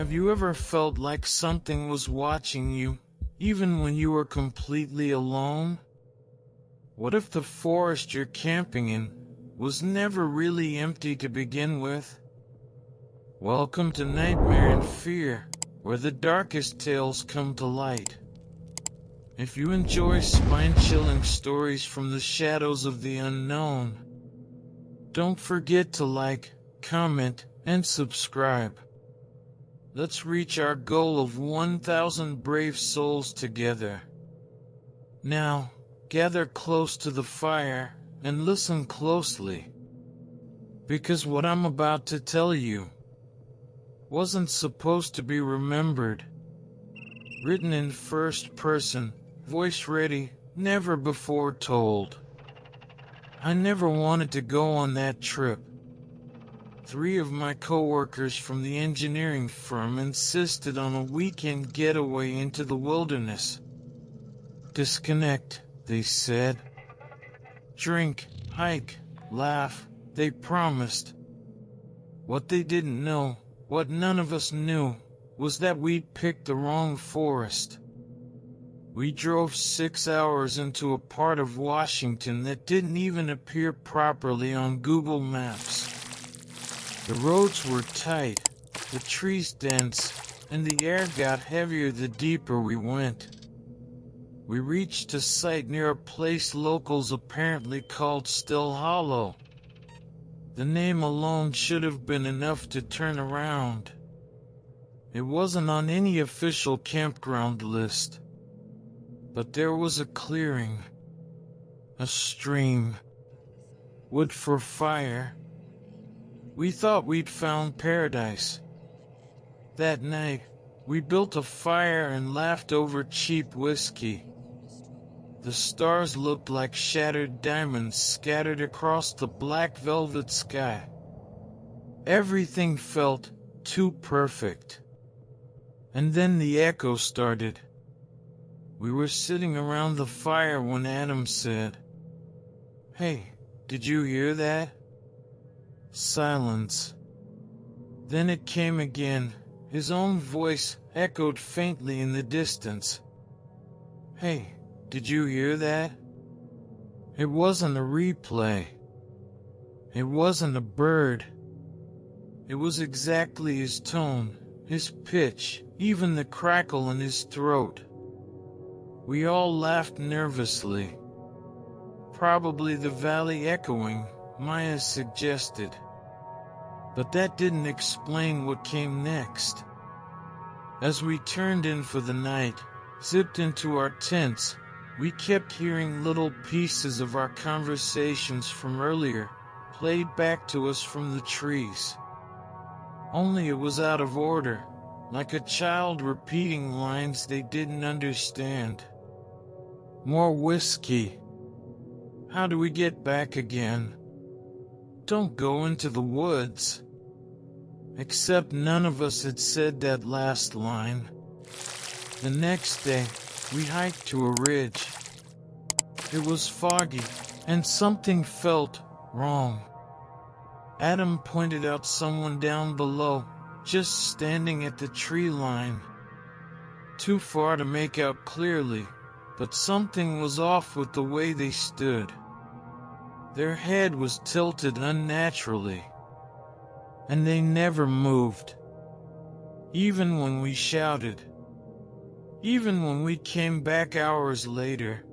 Have you ever felt like something was watching you, even when you were completely alone? What if the forest you're camping in was never really empty to begin with? Welcome to Nightmare and Fear, where the darkest tales come to light. If you enjoy spine-chilling stories from the shadows of the unknown, don't forget to like, comment, and subscribe. Let's reach our goal of 1,000 brave souls together. Now, gather close to the fire and listen closely, because what I'm about to tell you wasn't supposed to be remembered. Written in first person, voice ready, never before told. I never wanted to go on that trip. 3 of my coworkers from the engineering firm insisted on a weekend getaway into the wilderness. Disconnect, they said. Drink, hike, laugh, they promised. What they didn't know, what none of us knew, was that we'd picked the wrong forest. We drove 6 hours into a part of Washington that didn't even appear properly on Google Maps. The roads were tight, the trees dense, and the air got heavier the deeper we went. We reached a site near a place locals apparently called Still Hollow. The name alone should have been enough to turn around. It wasn't on any official campground list. But there was a clearing, a stream, wood for fire. We thought we'd found paradise. That night, we built a fire and laughed over cheap whiskey. The stars looked like shattered diamonds scattered across the black velvet sky. Everything felt too perfect. And then the echo started. We were sitting around the fire when Adam said, "Hey, did you hear that?" Silence. Then it came again. His own voice echoed faintly in the distance. "Hey, did you hear that?" It wasn't a replay. It wasn't a bird. It was exactly his tone, his pitch, even the crackle in his throat. We all laughed nervously. Probably the valley echoing, Maya suggested. But that didn't explain what came next. As we turned in for the night, zipped into our tents, we kept hearing little pieces of our conversations from earlier, played back to us from the trees. Only it was out of order, like a child repeating lines they didn't understand. More whiskey. How do we get back again? Don't go into the woods. Except none of us had said that last line. The next day, we hiked to a ridge. It was foggy, and something felt wrong. Adam pointed out someone down below, just standing at the tree line. Too far to make out clearly, but something was off with the way they stood. Their head was tilted unnaturally, and they never moved. Even when we shouted. Even when we came back hours later.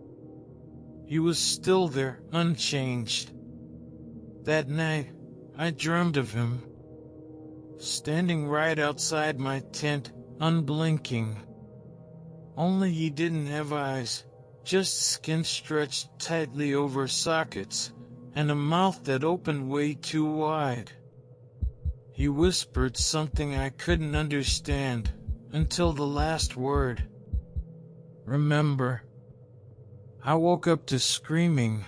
He was still there, unchanged. That night, I dreamed of him, standing right outside my tent, unblinking. Only he didn't have eyes, just skin stretched tightly over sockets, and a mouth that opened way too wide. He whispered something I couldn't understand, until the last word. Remember. I woke up to screaming.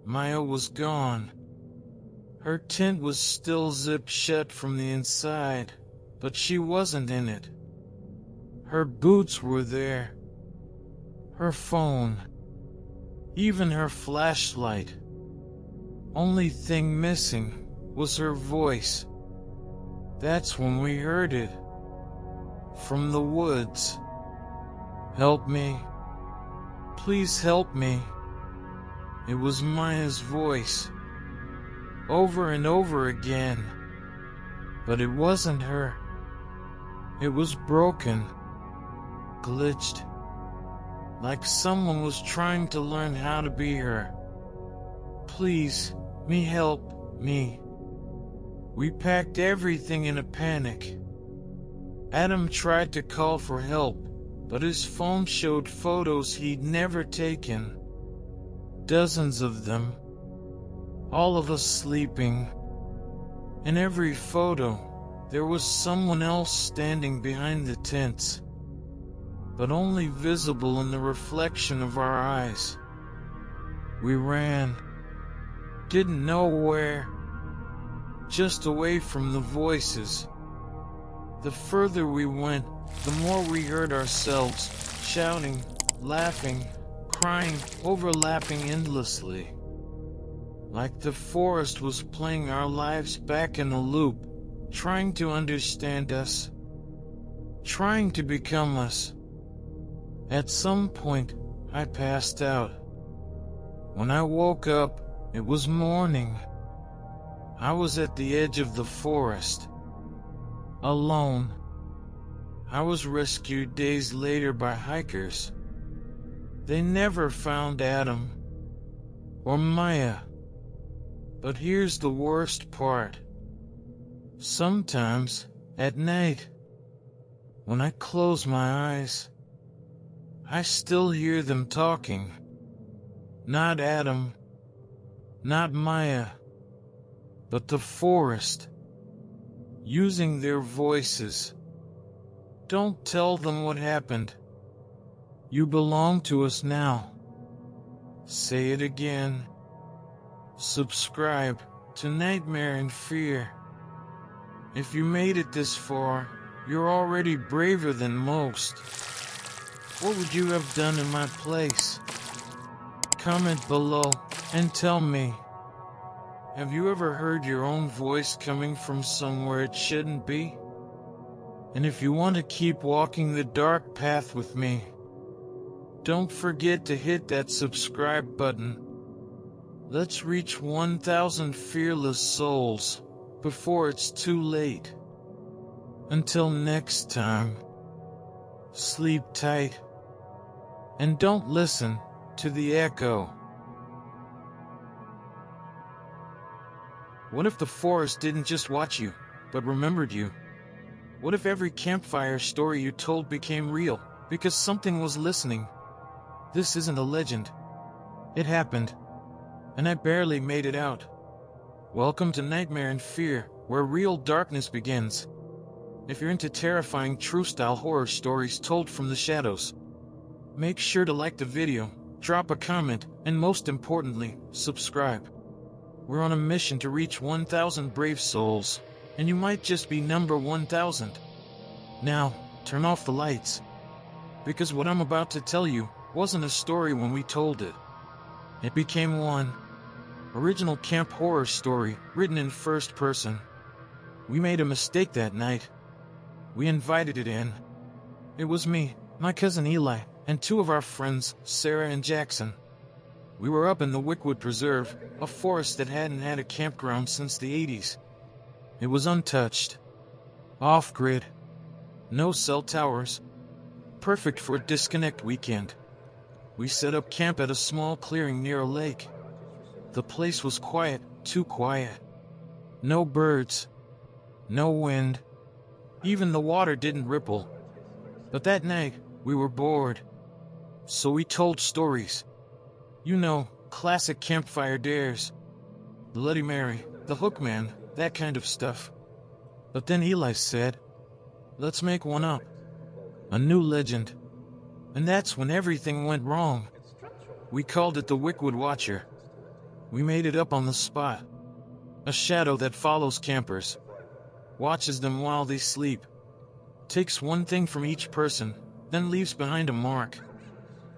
Maya was gone. Her tent was still zipped shut from the inside, but she wasn't in it. Her boots were there. Her phone. Even her flashlight. Only thing missing was her voice. That's when we heard it. from the woods. "Help me. Please help me." It was Maya's voice, over and over again. But it wasn't her. It was broken, glitched, like someone was trying to learn how to be her. "Please, me help me." We packed everything in a panic. Adam tried to call for help, but his phone showed photos he'd never taken. Dozens of them. All of us sleeping. In every photo, there was someone else standing behind the tents, but only visible in the reflection of our eyes. We ran. Didn't know where. Just away from the voices. The further we went, the more we heard ourselves, shouting, laughing, crying, overlapping endlessly. Like the forest was playing our lives back in a loop, trying to understand us, trying to become us. At some point, I passed out. When I woke up, it was morning. I was at the edge of the forest, alone. I was rescued days later by hikers. They never found Adam or Maya. But here's the worst part. Sometimes, at night, when I close my eyes, I still hear them talking. Not Adam, not Maya, but the forest, using their voices. Don't tell them what happened. You belong to us now. Say it again. Subscribe to Nightmare and Fear. If you made it this far, you're already braver than most. What would you have done in my place? Comment below and tell me. Have you ever heard your own voice coming from somewhere it shouldn't be? And if you want to keep walking the dark path with me, don't forget to hit that subscribe button. Let's reach 1,000 fearless souls before it's too late. Until next time, sleep tight and don't listen to the echo. What if the forest didn't just watch you, but remembered you? What if every campfire story you told became real, because something was listening? This isn't a legend. It happened, and I barely made it out. Welcome to Nightmare and Fear, where real darkness begins. If you're into terrifying true-style horror stories told from the shadows, make sure to like the video, drop a comment, and most importantly, subscribe. We're on a mission to reach 1,000 brave souls, and you might just be number 1,000. Now, turn off the lights, because what I'm about to tell you wasn't a story when we told it. It became one. Original camp horror story, written in first person. We made a mistake that night. We invited it in. It was me, my cousin Eli, and two of our friends, Sarah and Jackson. We were up in the Wickwood Preserve, a forest that hadn't had a campground since the 80s. It was untouched. Off-grid. No cell towers. Perfect for a disconnect weekend. We set up camp at a small clearing near a lake. The place was quiet, too quiet. No birds. No wind. Even the water didn't ripple. But that night, we were bored. So we told stories. You know, classic campfire dares. The Bloody Mary, the Hookman, that kind of stuff. But then Eli said, let's make one up. A new legend. And that's when everything went wrong. We called it the Wickwood Watcher. We made it up on the spot. A shadow that follows campers. Watches them while they sleep. Takes one thing from each person, then leaves behind a mark.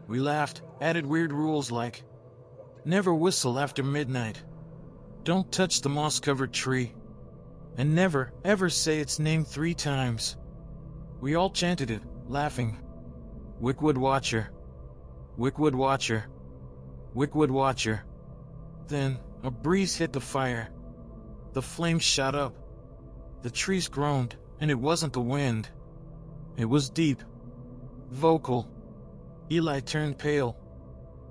We laughed, added weird rules like, never whistle after midnight. Don't touch the moss-covered tree. And never, ever say its name 3 times. We all chanted it, laughing. Wickwood Watcher. Wickwood Watcher. Wickwood Watcher. Then, a breeze hit the fire. The flames shot up. The trees groaned, and it wasn't the wind. It was deep. Vocal. Eli turned pale.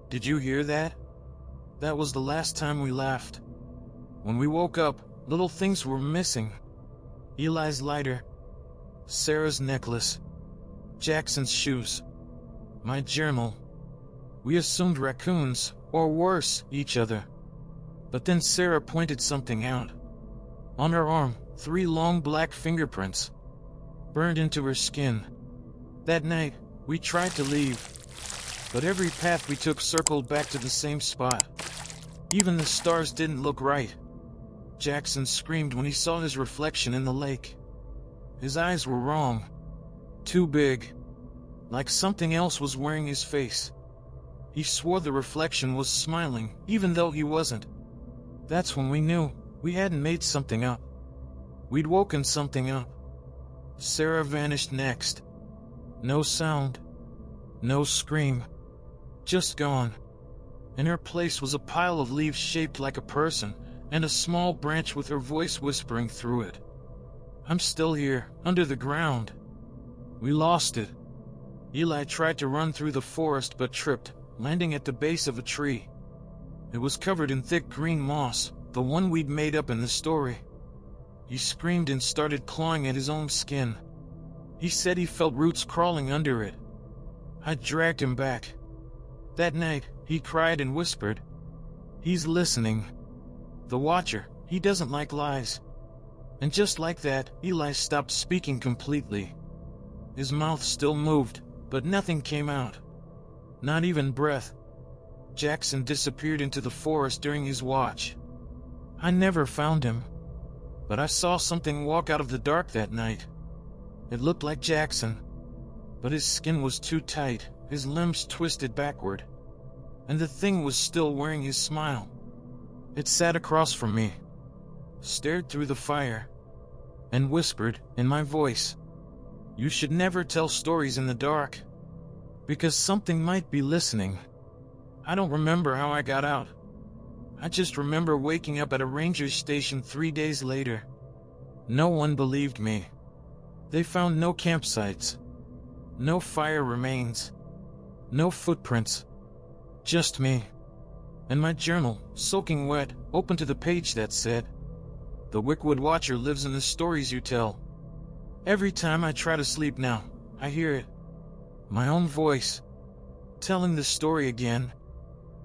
Did you hear that? That was the last time we laughed. When we woke up, little things were missing. Eli's lighter. Sarah's necklace. Jackson's shoes. My journal. We assumed raccoons, or worse, each other. But then Sarah pointed something out. On her arm, 3 long black fingerprints. Burned into her skin. That night, we tried to leave. But every path we took circled back to the same spot. Even the stars didn't look right. Jackson screamed when he saw his reflection in the lake. His eyes were wrong. Too big. Like something else was wearing his face. He swore the reflection was smiling, even though he wasn't. That's when we knew we hadn't made something up. We'd woken something up. Sarah vanished next. No sound. No scream. Just gone. In her place was a pile of leaves shaped like a person, and a small branch with her voice whispering through it. I'm still here, under the ground. We lost it. Eli tried to run through the forest but tripped, landing at the base of a tree. It was covered in thick green moss, the one we'd made up in the story. He screamed and started clawing at his own skin. He said he felt roots crawling under it. I dragged him back. That night, he cried and whispered, "He's listening. The Watcher, he doesn't like lies." And just like that, Eli stopped speaking completely. His mouth still moved, but nothing came out. Not even breath. Jackson disappeared into the forest during his watch. I never found him. But I saw something walk out of the dark that night. It looked like Jackson. But his skin was too tight, his limbs twisted backward. And the thing was still wearing his smile. It sat across from me, stared through the fire, and whispered in my voice, "You should never tell stories in the dark, because something might be listening." I don't remember how I got out. I just remember waking up at a ranger station 3 days later. No one believed me. They found no campsites, no fire remains, no footprints, just me. And my journal, soaking wet, open to the page that said, "The Wickwood Watcher lives in the stories you tell." Every time I try to sleep now, I hear it. My own voice, telling the story again,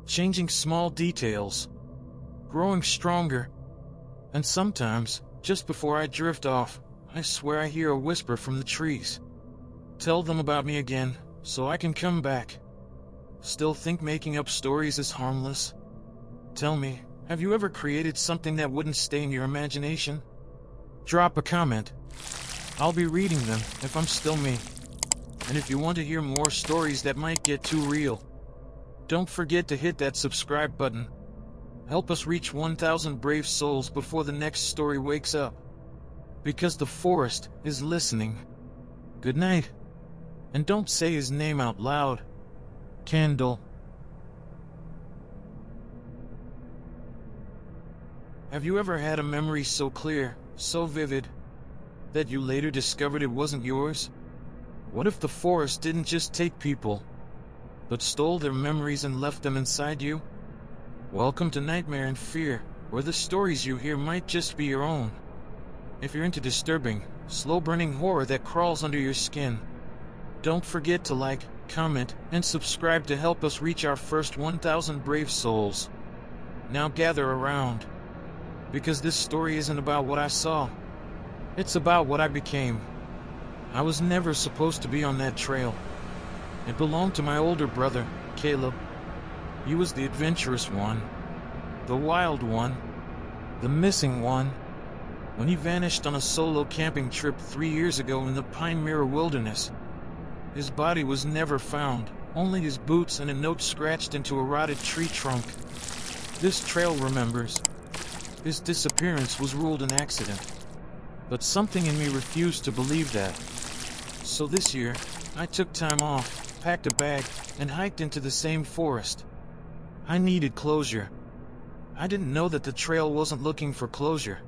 changing small details, growing stronger. And sometimes, just before I drift off, I swear I hear a whisper from the trees. Tell them about me again, so I can come back. Still think making up stories is harmless? Tell me, have you ever created something that wouldn't stay in your imagination? Drop a comment. I'll be reading them if I'm still me. And if you want to hear more stories that might get too real, don't forget to hit that subscribe button. Help us reach 1,000 brave souls before the next story wakes up. Because the forest is listening. Good night. And don't say his name out loud. Candle. Have you ever had a memory so clear, so vivid, that you later discovered it wasn't yours? What if the forest didn't just take people, but stole their memories and left them inside you? Welcome to Nightmare and Fear, where the stories you hear might just be your own. If you're into disturbing, slow-burning horror that crawls under your skin, don't forget to like, comment, and subscribe to help us reach our first 1,000 brave souls. Now gather around, because this story isn't about what I saw. It's about what I became. I was never supposed to be on that trail. It belonged to my older brother, Caleb. He was the adventurous one, the wild one, the missing one. When he vanished on a solo camping trip 3 years ago in the Pine Mirror Wilderness, his body was never found, only his boots and a note scratched into a rotted tree trunk. This trail remembers. His disappearance was ruled an accident. But something in me refused to believe that. So this year, I took time off, packed a bag, and hiked into the same forest. I needed closure. I didn't know that the trail wasn't looking for closure.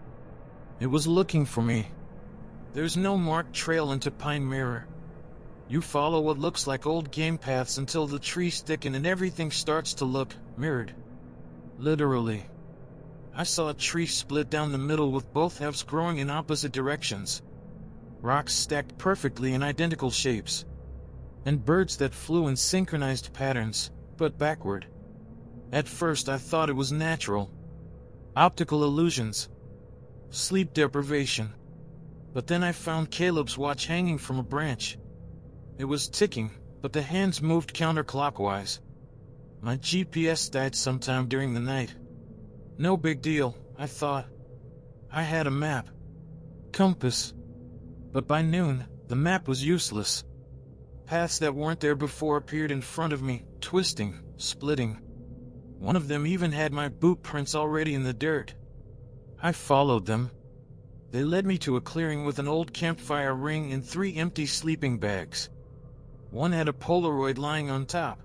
It was looking for me. There's no marked trail into Pine Mirror. You follow what looks like old game paths until the trees thicken and everything starts to look mirrored. Literally. I saw a tree split down the middle with both halves growing in opposite directions. Rocks stacked perfectly in identical shapes. And birds that flew in synchronized patterns, but backward. At first I thought it was natural. Optical illusions. Sleep deprivation. But then I found Caleb's watch hanging from a branch. It was ticking, but the hands moved counterclockwise. My GPS died sometime during the night. No big deal, I thought. I had a map. Compass. But by noon, the map was useless. Paths that weren't there before appeared in front of me, twisting, splitting. One of them even had my boot prints already in the dirt. I followed them. They led me to a clearing with an old campfire ring and 3 empty sleeping bags. One had a Polaroid lying on top.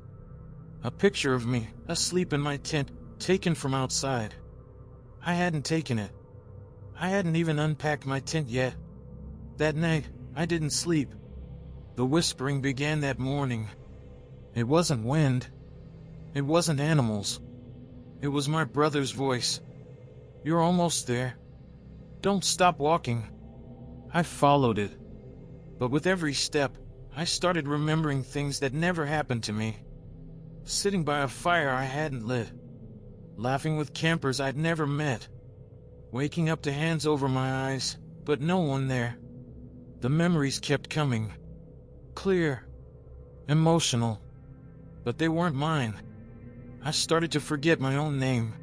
A picture of me, asleep in my tent, taken from outside. I hadn't taken it. I hadn't even unpacked my tent yet. That night, I didn't sleep. The whispering began that morning. It wasn't wind. It wasn't animals. It was my brother's voice. You're almost there. Don't stop walking. I followed it. But with every step, I started remembering things that never happened to me. Sitting by a fire I hadn't lit. Laughing with campers I'd never met. Waking up to hands over my eyes, but no one there. The memories kept coming. Clear. Emotional. But they weren't mine. I started to forget my own name.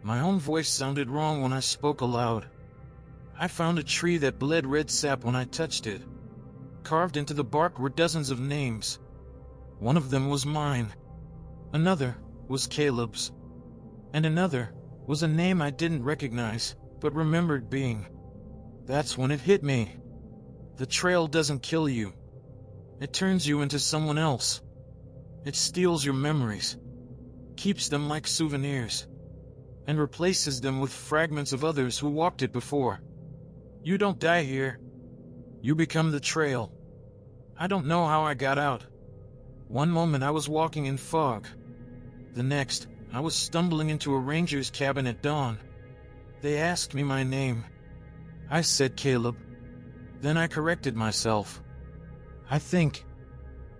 My own voice sounded wrong when I spoke aloud. I found a tree that bled red sap when I touched it. Carved into the bark were dozens of names. One of them was mine. Another was Caleb's. And another was a name I didn't recognize, but remembered being. That's when it hit me. The trail doesn't kill you. It turns you into someone else. It steals your memories, keeps them like souvenirs, and replaces them with fragments of others who walked it before. You don't die here. You become the trail. I don't know how I got out. One moment I was walking in fog. The next, I was stumbling into a ranger's cabin at dawn. They asked me my name. I said Caleb. Then I corrected myself. I think,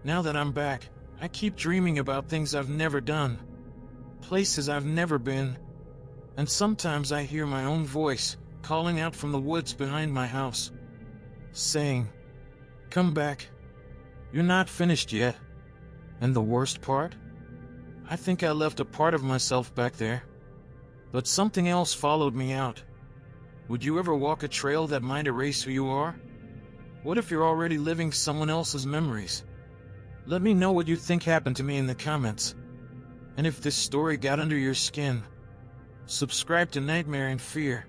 now that I'm back, I keep dreaming about things I've never done, places I've never been, and sometimes I hear my own voice calling out from the woods behind my house, saying, "Come back. You're not finished yet." And the worst part? I think I left a part of myself back there. But something else followed me out. Would you ever walk a trail that might erase who you are? What if you're already living someone else's memories? Let me know what you think happened to me in the comments. And if this story got under your skin, subscribe to Nightmare and Fear.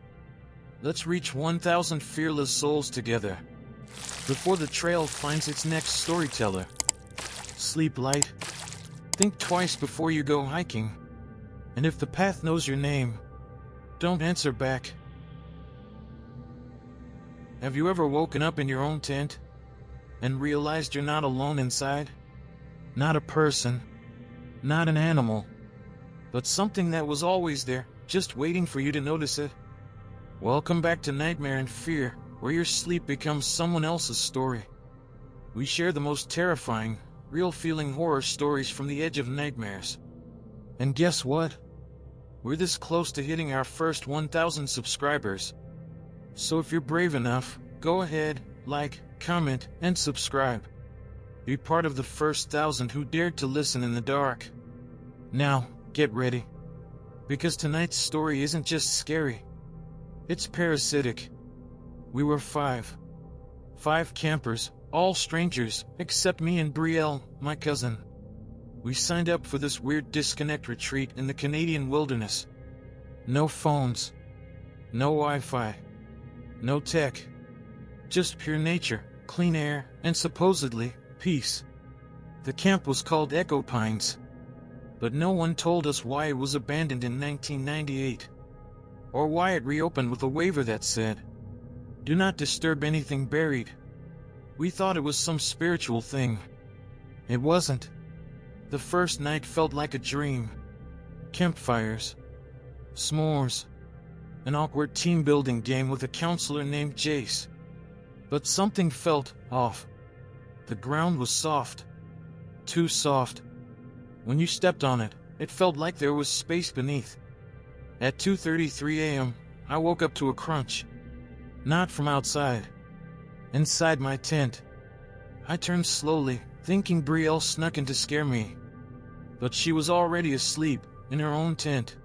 Let's reach 1,000 fearless souls together, before the trail finds its next storyteller. Sleep light. Think twice before you go hiking. And if the path knows your name, don't answer back. Have you ever woken up in your own tent and realized you're not alone inside? Not a person, not an animal, but something that was always there, just waiting for you to notice it? Welcome back to Nightmare and Fear, where your sleep becomes someone else's story. We share the most terrifying, real-feeling horror stories from the edge of nightmares. And guess what? We're this close to hitting our first 1,000 subscribers. So if you're brave enough, go ahead, like, comment, and subscribe. Be part of the first 1,000 who dared to listen in the dark. Now, get ready. Because tonight's story isn't just scary. It's parasitic. We were five campers, all strangers, except me and Brielle, my cousin. We signed up for this weird disconnect retreat in the Canadian wilderness. No phones. No Wi-Fi. No tech. Just pure nature, clean air, and supposedly, peace. The camp was called Echo Pines. But no one told us why it was abandoned in 1998. Or why it reopened with a waiver that said, "Do not disturb anything buried." We thought it was some spiritual thing. It wasn't. The first night felt like a dream. Campfires, s'mores, an awkward team-building game with a counselor named Jace. But something felt off. The ground was soft. Too soft. When you stepped on it, it felt like there was space beneath. At 2:33 a.m., I woke up to a crunch. Not from outside. Inside my tent. I turned slowly, thinking Brielle snuck in to scare me. But she was already asleep, in her own tent.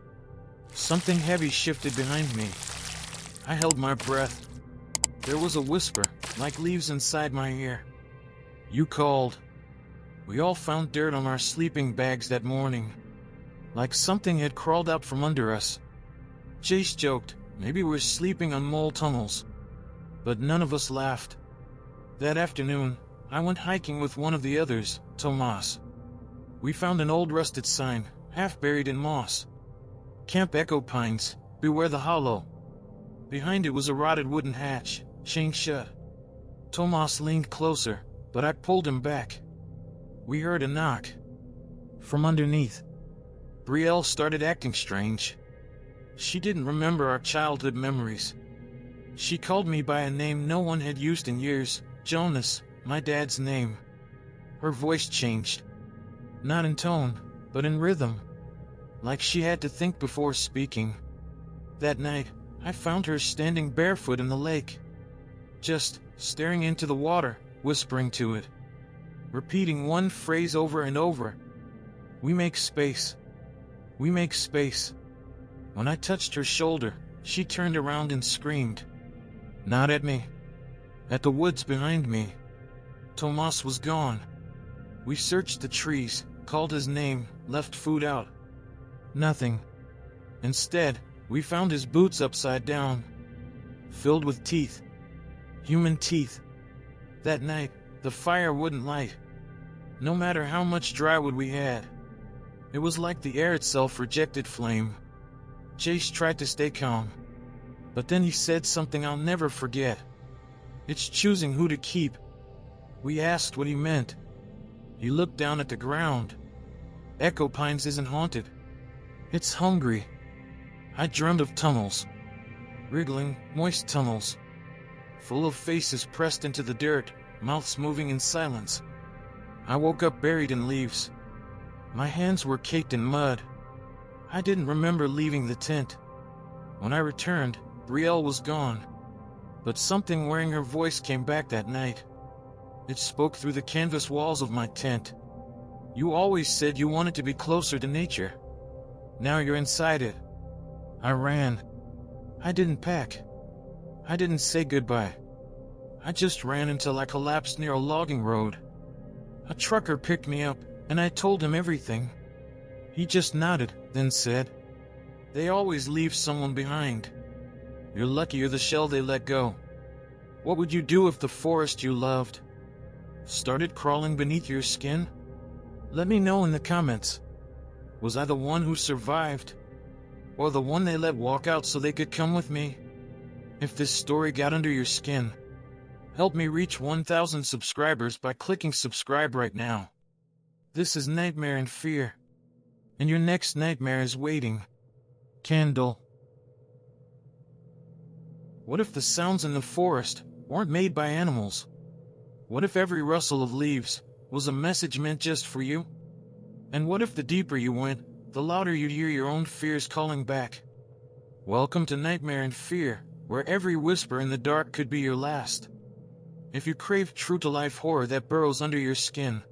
Something heavy shifted behind me. I held my breath. There was a whisper, like leaves inside my ear. "You called." We all found dirt on our sleeping bags that morning. Like something had crawled out from under us. Jace joked, maybe we're sleeping on mole tunnels. But none of us laughed. That afternoon, I went hiking with one of the others, Tomas. We found an old rusted sign, half buried in moss. Camp Echo Pines, beware the hollow. Behind it was a rotted wooden hatch, chained shut. Tomas leaned closer, but I pulled him back. We heard a knock. From underneath. Brielle started acting strange. She didn't remember our childhood memories. She called me by a name no one had used in years, Jonas, my dad's name. Her voice changed. Not in tone, but in rhythm. Like she had to think before speaking. That night, I found her standing barefoot in the lake. Just staring into the water, whispering to it. Repeating one phrase over and over. "We make space. We make space." When I touched her shoulder, she turned around and screamed. Not at me. At the woods behind me. Tomas was gone. We searched the trees, called his name, left food out. Nothing. Instead, we found his boots upside down. Filled with teeth. Human teeth. That night, the fire wouldn't light. No matter how much dry wood we had. It was like the air itself rejected flame. Jace tried to stay calm. But then he said something I'll never forget. "It's choosing who to keep." We asked what he meant. He looked down at the ground. Echo Pines isn't haunted. It's hungry. I dreamed of tunnels. Wriggling, moist tunnels. Full of faces pressed into the dirt, mouths moving in silence. I woke up buried in leaves. My hands were caked in mud. I didn't remember leaving the tent. When I returned, Brielle was gone. But something wearing her voice came back that night. It spoke through the canvas walls of my tent. "You always said you wanted to be closer to nature. Now you're inside it." I ran. I didn't pack. I didn't say goodbye. I just ran until I collapsed near a logging road. A trucker picked me up, and I told him everything. He just nodded, then said, "They always leave someone behind. You're lucky you're the shell they let go." What would you do if the forest you loved started crawling beneath your skin? Let me know in the comments. Was I the one who survived? Or the one they let walk out so they could come with me? If this story got under your skin, help me reach 1,000 subscribers by clicking subscribe right now. This is Nightmare and Fear. And your next nightmare is waiting. Candle. What if the sounds in the forest weren't made by animals? What if every rustle of leaves was a message meant just for you? And what if the deeper you went, the louder you'd hear your own fears calling back? Welcome to Nightmare and Fear, where every whisper in the dark could be your last. If you crave true-to-life horror that burrows under your skin,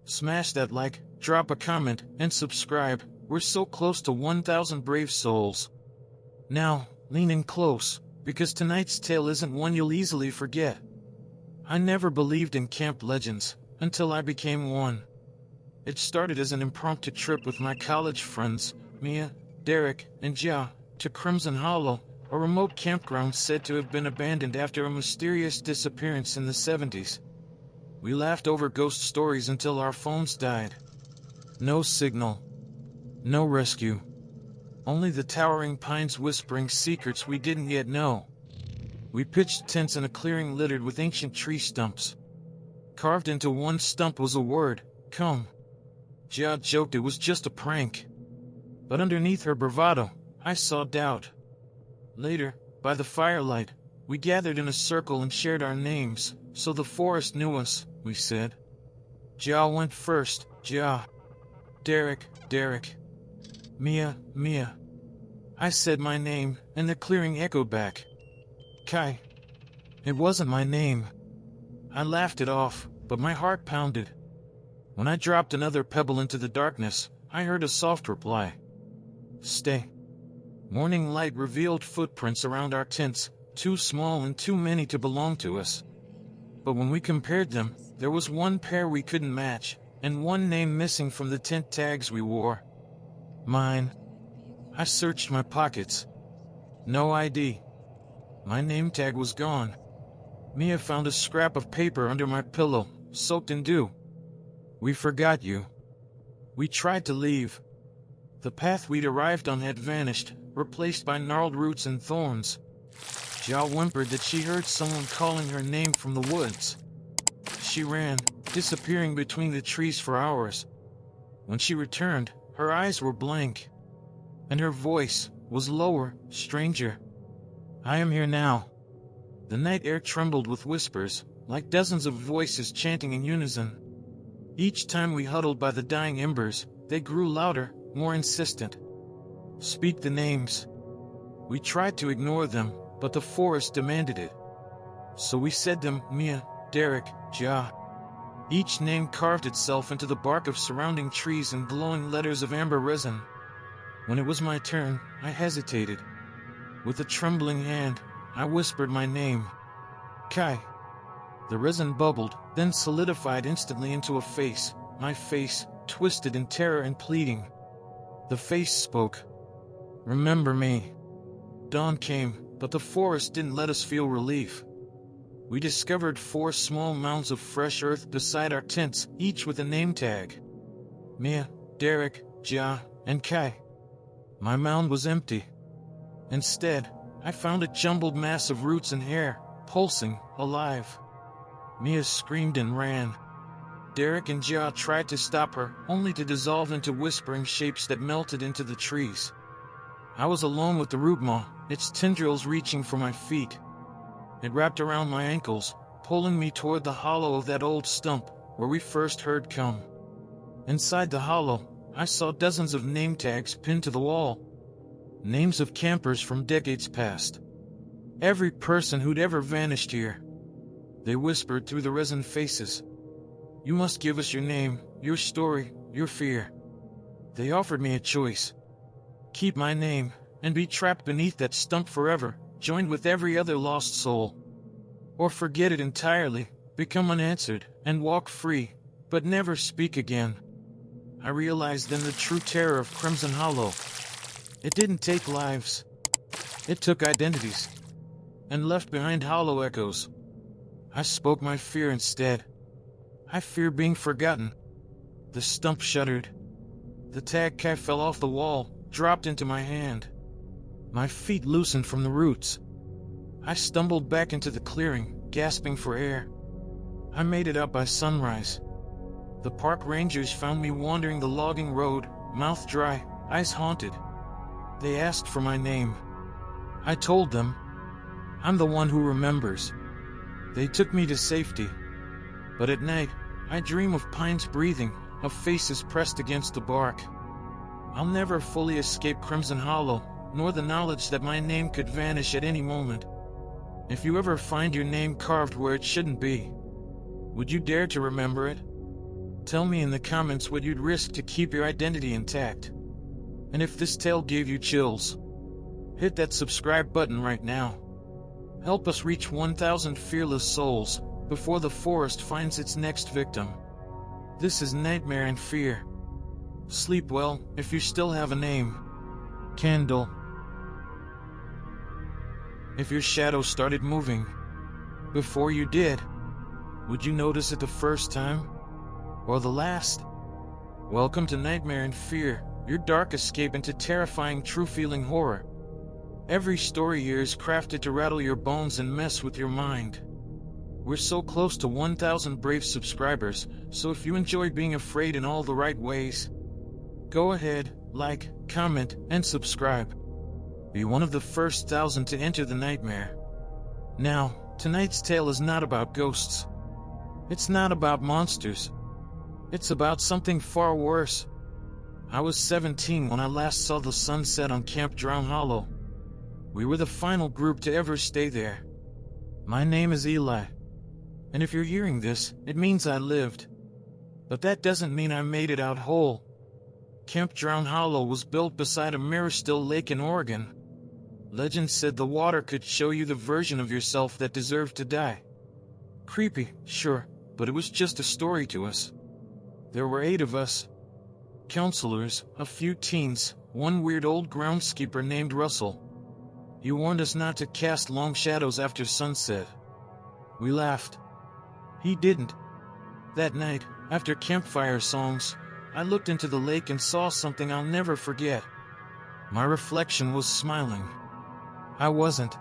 smash that like, drop a comment, and subscribe. We're so close to 1,000 brave souls. Now, lean in close, because tonight's tale isn't one you'll easily forget. I never believed in camp legends, until I became one. It started as an impromptu trip with my college friends, Mia, Derek, and Ja, to Crimson Hollow, a remote campground said to have been abandoned after a mysterious disappearance in the 70s. We laughed over ghost stories until our phones died. No signal. No rescue. Only the towering pines whispering secrets we didn't yet know. We pitched tents in a clearing littered with ancient tree stumps. Carved into one stump was a word, come. Jia joked it was just a prank. But underneath her bravado, I saw doubt. Later, by the firelight, we gathered in a circle and shared our names, so the forest knew us, we said. Jia went first, Jia. Derek, Derek. Mia, Mia. I said my name, and the clearing echoed back. Kai. It wasn't my name. I laughed it off, but my heart pounded. When I dropped another pebble into the darkness, I heard a soft reply. Stay. Morning light revealed footprints around our tents, too small and too many to belong to us. But when we compared them, there was one pair we couldn't match, and one name missing from the tent tags we wore. Mine. I searched my pockets. No ID. My name tag was gone. Mia found a scrap of paper under my pillow, soaked in dew. We forgot you. We tried to leave. The path we'd arrived on had vanished, replaced by gnarled roots and thorns. Jia whimpered that she heard someone calling her name from the woods. She ran, disappearing between the trees for hours. When she returned, her eyes were blank. And her voice was lower, stranger. I am here now. The night air trembled with whispers, like dozens of voices chanting in unison. Each time we huddled by the dying embers, they grew louder, more insistent. Speak the names. We tried to ignore them, but the forest demanded it. So we said them, Mia, Derek, Jia. Each name carved itself into the bark of surrounding trees in glowing letters of amber resin. When it was my turn, I hesitated. With a trembling hand, I whispered my name. Kai. The resin bubbled, then solidified instantly into a face, my face, twisted in terror and pleading. The face spoke. Remember me. Dawn came, but the forest didn't let us feel relief. We discovered 4 small mounds of fresh earth beside our tents, each with a name tag. Mia, Derek, Jia, and Kai. My mound was empty. Instead, I found a jumbled mass of roots and hair, pulsing, alive. Mia screamed and ran. Derek and Jia tried to stop her, only to dissolve into whispering shapes that melted into the trees. I was alone with the root maw, its tendrils reaching for my feet. It wrapped around my ankles, pulling me toward the hollow of that old stump, where we first heard come. Inside the hollow, I saw dozens of name tags pinned to the wall. Names of campers from decades past. Every person who'd ever vanished here. They whispered through the resin faces. You must give us your name, your story, your fear. They offered me a choice. Keep my name, and be trapped beneath that stump forever, joined with every other lost soul. Or forget it entirely, become unanswered, and walk free, but never speak again. I realized then the true terror of Crimson Hollow. It didn't take lives. It took identities. And left behind hollow echoes. I spoke my fear instead. I fear being forgotten. The stump shuddered. The tag Kai fell off the wall, dropped into my hand. My feet loosened from the roots. I stumbled back into the clearing, gasping for air. I made it out by sunrise. The park rangers found me wandering the logging road, mouth dry, eyes haunted. They asked for my name. I told them. I'm the one who remembers. They took me to safety. But at night, I dream of pines breathing, of faces pressed against the bark. I'll never fully escape Crimson Hollow, nor the knowledge that my name could vanish at any moment. If you ever find your name carved where it shouldn't be, would you dare to remember it? Tell me in the comments what you'd risk to keep your identity intact. And if this tale gave you chills, hit that subscribe button right now. Help us reach 1,000 fearless souls before the forest finds its next victim. This is Nightmare and Fear. Sleep well, if you still have a name. Candle. If your shadow started moving before you did, would you notice it the first time? Or the last? Welcome to Nightmare and Fear, your dark escape into terrifying true-feeling horror. Every story here is crafted to rattle your bones and mess with your mind. We're so close to 1,000 brave subscribers, so if you enjoy being afraid in all the right ways, go ahead, like, comment, and subscribe. Be one of the first 1,000 to enter the nightmare. Now, tonight's tale is not about ghosts. It's not about monsters. It's about something far worse. I was 17 when I last saw the sunset on Camp Drown Hollow. We were the final group to ever stay there. My name is Eli. And if you're hearing this, it means I lived. But that doesn't mean I made it out whole. Camp Drown Hollow was built beside a mirror still lake in Oregon. Legend said the water could show you the version of yourself that deserved to die. Creepy, sure, but it was just a story to us. There were 8 of us. Counselors, a few teens, one weird old groundskeeper named Russell. He warned us not to cast long shadows after sunset. We laughed. He didn't. That night, after campfire songs, I looked into the lake and saw something I'll never forget. My reflection was smiling. I wasn't.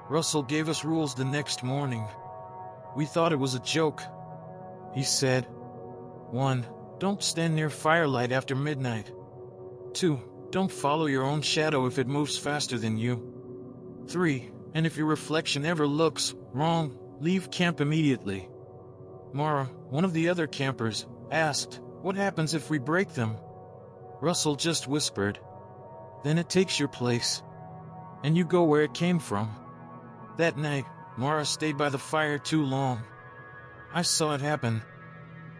Russell gave us rules the next morning. We thought it was a joke. He said, 1. Don't stand near firelight after midnight. 2. Don't follow your own shadow if it moves faster than you. 3. And if your reflection ever looks wrong, leave camp immediately. Mara, one of the other campers, asked, what happens if we break them? Russell just whispered, then it takes your place. And you go where it came from. That night, Mara stayed by the fire too long. I saw it happen.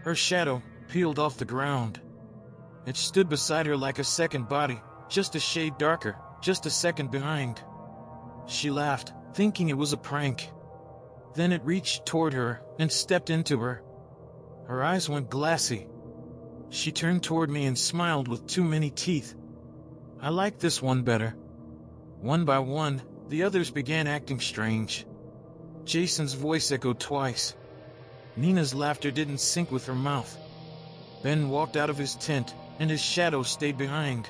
Her shadow peeled off the ground. It stood beside her like a second body, just a shade darker, just a second behind. She laughed, thinking it was a prank. Then it reached toward her and stepped into her. Her eyes went glassy. She turned toward me and smiled with too many teeth. I liked this one better. One by one, the others began acting strange. Jason's voice echoed twice. Nina's laughter didn't sync with her mouth. Ben walked out of his tent, and his shadow stayed behind.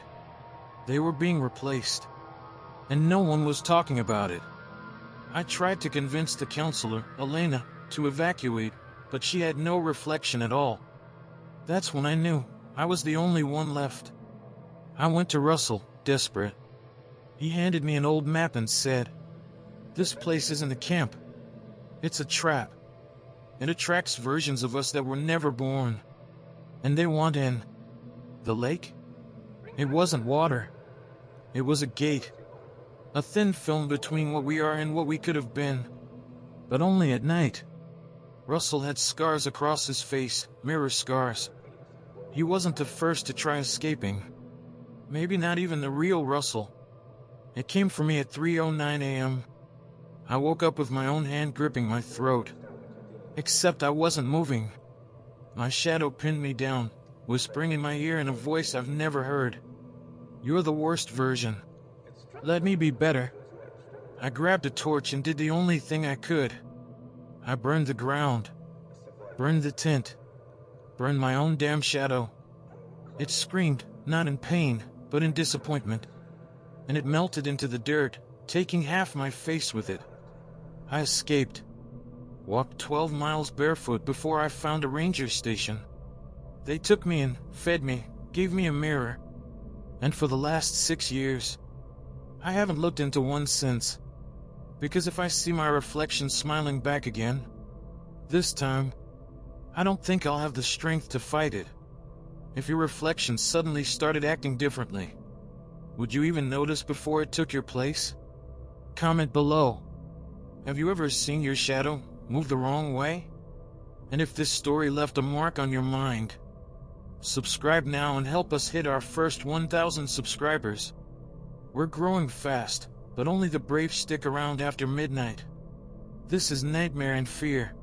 They were being replaced. And no one was talking about it. I tried to convince the counselor, Elena, to evacuate, but she had no reflection at all. That's when I knew I was the only one left. I went to Russell, desperate. He handed me an old map and said, this place isn't a camp. It's a trap. It attracts versions of us that were never born. And they want in. The lake? It wasn't water. It was a gate. A thin film between what we are and what we could have been. But only at night. Russell had scars across his face, mirror scars. He wasn't the first to try escaping. Maybe not even the real Russell. It came for me at 3:09 a.m. I woke up with my own hand gripping my throat. Except I wasn't moving. My shadow pinned me down, whispering in my ear in a voice I've never heard. You're the worst version. Let me be better. I grabbed a torch and did the only thing I could. I burned the ground. Burned the tent. Burned my own damn shadow. It screamed, not in pain, but in disappointment. And it melted into the dirt, taking half my face with it. I escaped. Walked 12 miles barefoot before I found a ranger station. They took me in, fed me, gave me a mirror. And for the last 6 years, I haven't looked into one since. Because if I see my reflection smiling back again, this time, I don't think I'll have the strength to fight it. If your reflection suddenly started acting differently, would you even notice before it took your place? Comment below. Have you ever seen your shadow move the wrong way? And if this story left a mark on your mind, subscribe now and help us hit our first 1,000 subscribers. We're growing fast, but only the brave stick around after midnight. This is Nightmare and Fear.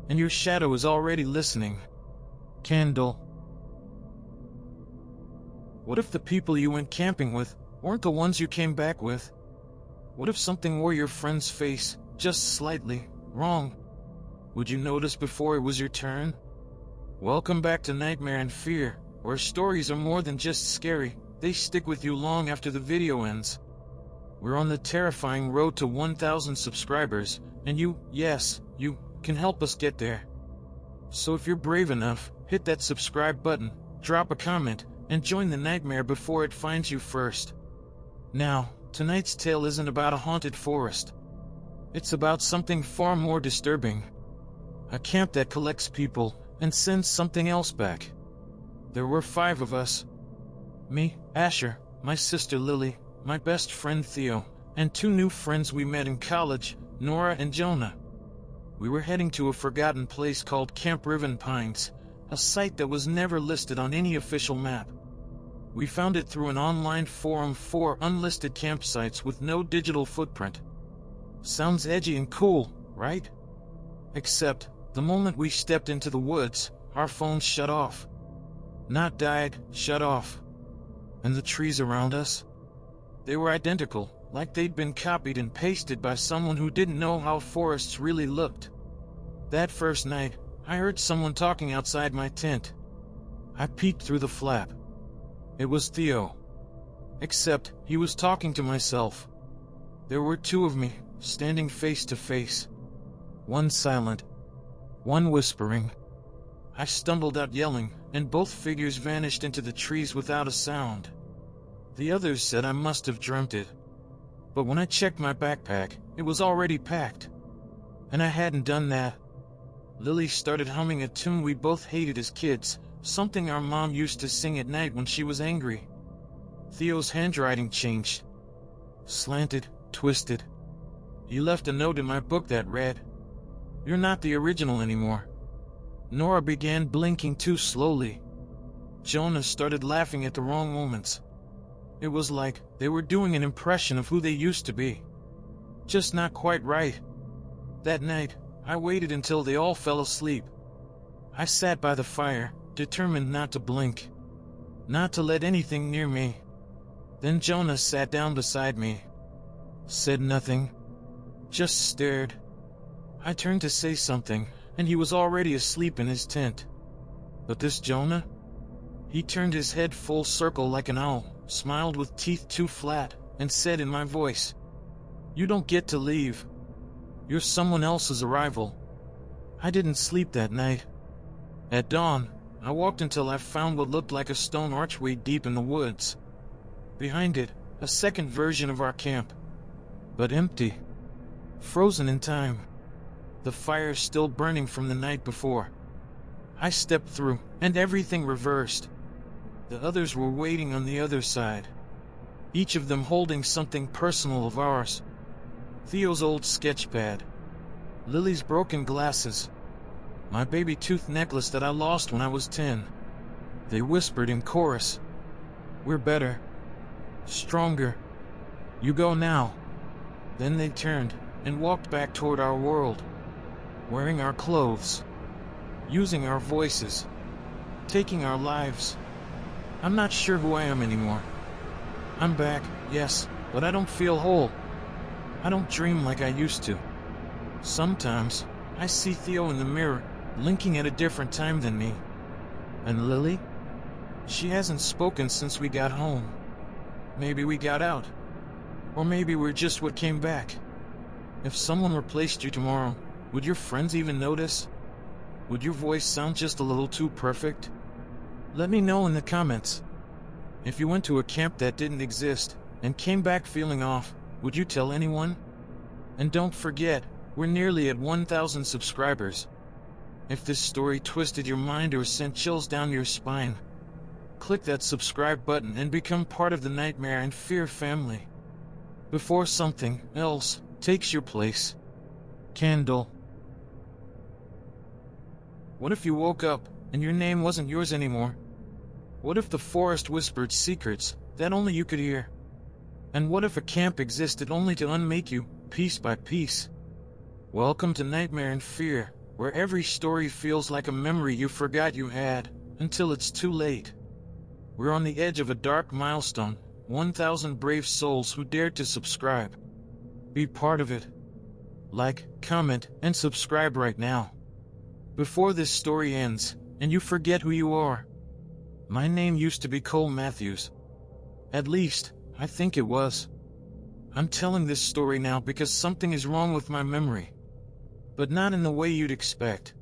And your shadow is already listening. Candle. What if the people you went camping with weren't the ones you came back with? What if something wore your friend's face, just slightly, wrong? Would you notice before it was your turn? Welcome back to Nightmare and Fear, where stories are more than just scary, they stick with you long after the video ends. We're on the terrifying road to 1,000 subscribers, and you, yes, you, can help us get there. So if you're brave enough, hit that subscribe button, drop a comment, and join the nightmare before it finds you first. Now, tonight's tale isn't about a haunted forest. It's about something far more disturbing. A camp that collects people and sends something else back. There were 5 of us. Me, Asher, my sister Lily, my best friend Theo, and 2 new friends we met in college, Nora and Jonah. We were heading to a forgotten place called Camp Riven Pines, a site that was never listed on any official map. We found it through an online forum for unlisted campsites with no digital footprint. Sounds edgy and cool, right? Except, the moment we stepped into the woods, our phones shut off. Not died, shut off. And the trees around us? They were identical, like they'd been copied and pasted by someone who didn't know how forests really looked. That first night, I heard someone talking outside my tent. I peeked through the flap. It was Theo. Except, he was talking to myself. There were 2 of me, standing face to face. One silent, one whispering. I stumbled out yelling, and both figures vanished into the trees without a sound. The others said I must have dreamt it. But when I checked my backpack, it was already packed. And I hadn't done that. Lily started humming a tune we both hated as kids, something our mom used to sing at night when she was angry. Theo's handwriting changed. Slanted, twisted. He left a note in my book that read, "You're not the original anymore." Nora began blinking too slowly. Jonah started laughing at the wrong moments. It was like they were doing an impression of who they used to be. Just not quite right. That night, I waited until they all fell asleep. I sat by the fire, determined not to blink. Not to let anything near me. Then Jonah sat down beside me. Said nothing. Just stared. I turned to say something, and he was already asleep in his tent. But this Jonah? He turned his head full circle like an owl, smiled with teeth too flat, and said in my voice, "You don't get to leave. You're someone else's arrival." I didn't sleep that night. At dawn, I walked until I found what looked like a stone archway deep in the woods. Behind it, a second version of our camp. But empty. Frozen in time. The fire still burning from the night before. I stepped through, and everything reversed. The others were waiting on the other side. Each of them holding something personal of ours. Theo's old sketch pad. Lily's broken glasses. My baby tooth necklace that I lost when I was 10. They whispered in chorus. "We're better. Stronger. You go now." Then they turned and walked back toward our world. Wearing our clothes. Using our voices. Taking our lives. I'm not sure who I am anymore. I'm back, yes, but I don't feel whole. I don't dream like I used to. Sometimes, I see Theo in the mirror, blinking at a different time than me. And Lily? She hasn't spoken since we got home. Maybe we got out. Or maybe we're just what came back. If someone replaced you tomorrow, would your friends even notice? Would your voice sound just a little too perfect? Let me know in the comments. If you went to a camp that didn't exist, and came back feeling off, would you tell anyone? And don't forget, we're nearly at 1,000 subscribers. If this story twisted your mind or sent chills down your spine, click that subscribe button and become part of the Nightmare and Fear family. Before something else takes your place. Candle. What if you woke up, and your name wasn't yours anymore? What if the forest whispered secrets that only you could hear? And what if a camp existed only to unmake you, piece by piece? Welcome to Nightmare and Fear, where every story feels like a memory you forgot you had, until it's too late. We're on the edge of a dark milestone, 1,000 brave souls who dared to subscribe. be part of it. Like, comment, and subscribe right now. Before this story ends, and you forget who you are. My name used to be Cole Matthews. At least, I think it was. I'm telling this story now because something is wrong with my memory. But not in the way you'd expect.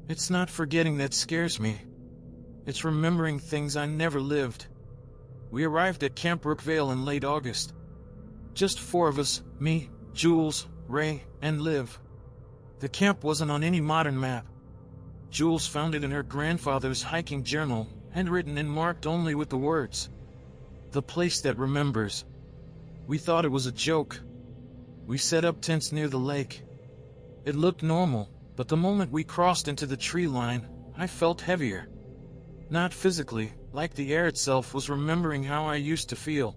It's not forgetting that scares me. It's remembering things I never lived. We arrived at Camp Brookvale in late August. Just 4 of us, me, Jules, Ray, and Liv. The camp wasn't on any modern map. Jules found it in her grandfather's hiking journal, handwritten and marked only with the words, "The place that remembers." We thought it was a joke. We set up tents near the lake. It looked normal, but the moment we crossed into the tree line, I felt heavier. Not physically, like the air itself was remembering how I used to feel.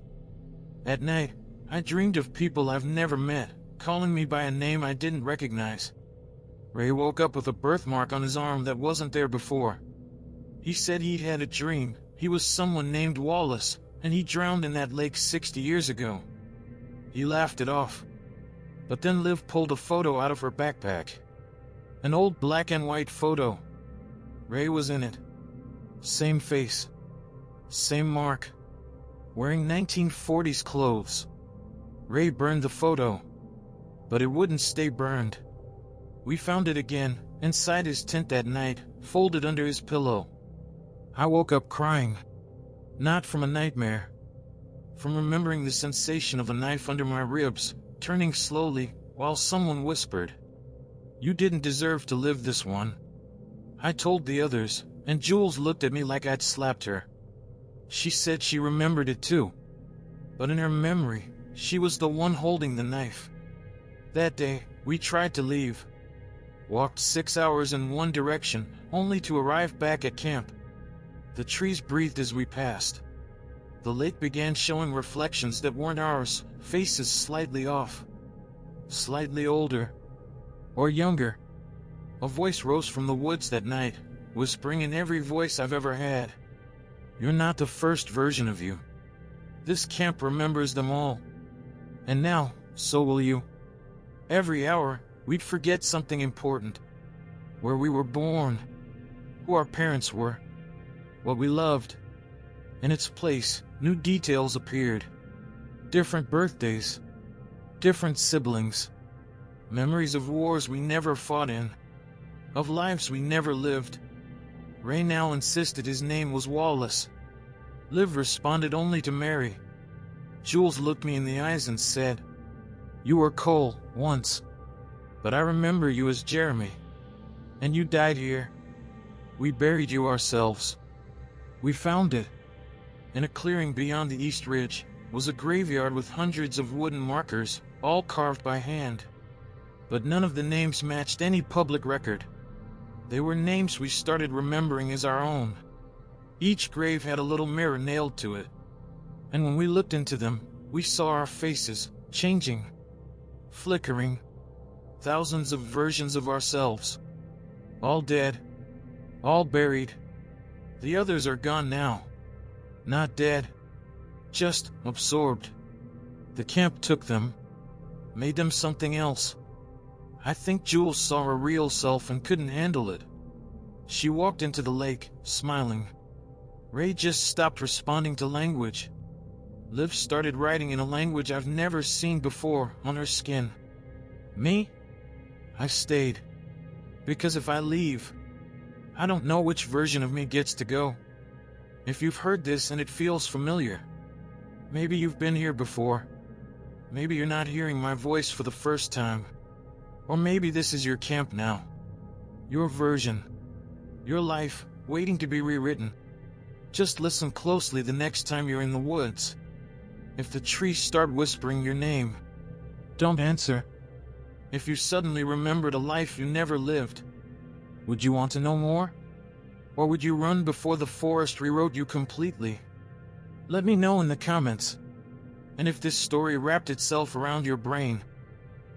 At night, I dreamed of people I've never met, calling me by a name I didn't recognize. Ray woke up with a birthmark on his arm that wasn't there before. He said he'd had a dream. He was someone named Wallace, and he drowned in that lake 60 years ago. He laughed it off. But then Liv pulled a photo out of her backpack. An old black and white photo. Ray was in it. Same face. Same mark. Wearing 1940s clothes. Ray burned the photo. But it wouldn't stay burned. We found it again, inside his tent that night, folded under his pillow. I woke up crying. Not from a nightmare. From remembering the sensation of a knife under my ribs, turning slowly, while someone whispered, "You didn't deserve to live this one." I told the others, and Jules looked at me like I'd slapped her. She said she remembered it too. But in her memory, she was the one holding the knife. That day, we tried to leave. Walked 6 hours in one direction, only to arrive back at camp. The trees breathed as we passed. The lake began showing reflections that weren't ours, faces slightly off. Slightly older. Or younger. A voice rose from the woods that night, whispering in every voice I've ever had. "You're not the first version of you. This camp remembers them all. And now, so will you." Every hour, we'd forget something important. Where we were born. Who our parents were. What we loved. In its place, new details appeared. Different birthdays. Different siblings. Memories of wars we never fought in. Of lives we never lived. Ray now insisted his name was Wallace. Liv responded only to Mary. Jules looked me in the eyes and said, "You were Cole, once. But I remember you as Jeremy. And you died here. We buried you ourselves." We found it. In a clearing beyond the East Ridge was a graveyard with hundreds of wooden markers, all carved by hand. But none of the names matched any public record. They were names we started remembering as our own. Each grave had a little mirror nailed to it. And when we looked into them, we saw our faces, changing. Flickering. Thousands of versions of ourselves. All dead. All buried. The others are gone now. Not dead. Just absorbed. The camp took them. Made them something else. I think Jules saw her real self and couldn't handle it. She walked into the lake, smiling. Ray just stopped responding to language. Liv started writing in a language I've never seen before on her skin. Me? I stayed. Because if I leave, I don't know which version of me gets to go. If you've heard this and it feels familiar, maybe you've been here before. Maybe you're not hearing my voice for the first time. Or maybe this is your camp now. Your version. Your life, waiting to be rewritten. Just listen closely the next time you're in the woods. If the trees start whispering your name, don't answer. If you suddenly remembered a life you never lived, would you want to know more? Or would you run before the forest rewrote you completely? Let me know in the comments. And if this story wrapped itself around your brain,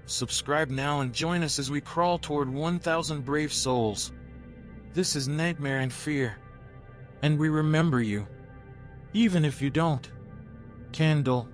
subscribe now and join us as we crawl toward 1,000 brave souls. This is Nightmare and Fear. And we remember you. Even if you don't. Candle.